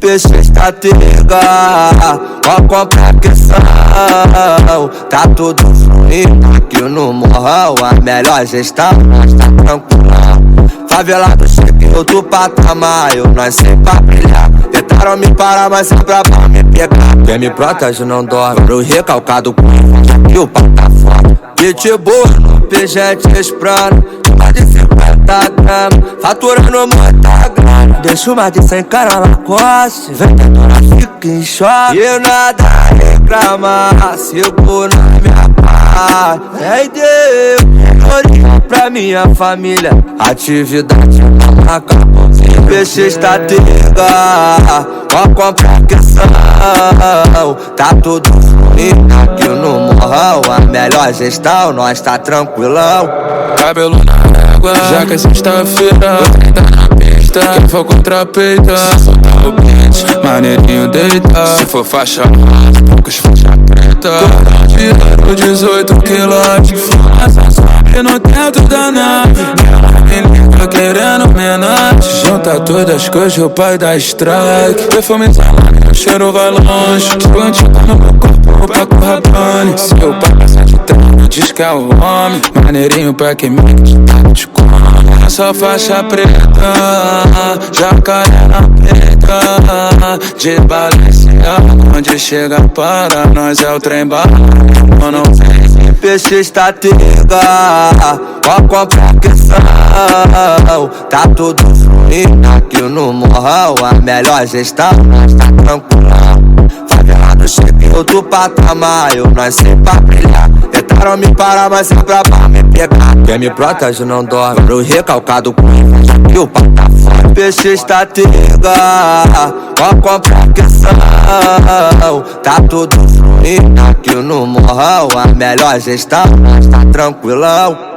peixe está tega, ó compra questão. Tá tudo fluindo aqui no morrão. A melhor gestão, nós tá tranquilão. Favelado chega em outro patamar, eu nasci pra brilhar. Tentaram me parar, mas é pra me pegar. Quem me protege não dorme, pro recalcado com inveja que o pau tá foda. Pitbull no pejete esprano, de 50 gramas, faturando muita grana. Deixa mais de 100 cara na costa, vendedora fica em choque. E nada reclama, seguro na minha paz. Ei Deus, pra minha família, atividade não acabou. Peixe está tega, ó compra questão. Tá tudo fluindo aqui no morrão. A melhor gestão, nós tá tranquilão. Cabelo na água, já que é sexta-feira, vou tentar na pista. Quem for contra peita, se soltar o beat, maneirinho deita. Se for faixa rosa, poucos faixa preta. Tiro 18 quilos de fumaça, sobe no teto da nave. Ela me liga querendo menage. Junta todas as coisas, o pai da strike. Perfume salame, o cheiro vai longe. Escondido no meu corpo, o Paco Rabanne. Seu pai passa de treino, diz que é o homem. Maneirinho pra quem me tá de come. Só faixa preta, jacaré na preta. De Balenciaga, onde chega para nós é o trem bala. Não sei. Peixe está tega, ó compra questão. Tá tudo fluindo aqui no morrão. A melhor gestão, nós tá tranquilão. Favelado chega em outro patamar, eu nasci pra brilhar. Tentaram me parar, mas é pra me pegar. Quem me protege não dorme, pro recalcado com inveja que o pau tá foda. Peixe está tega, ó compra questão. Tá tudo fluindo aqui no morrão. A melhor gestão, nós tá tranquilão.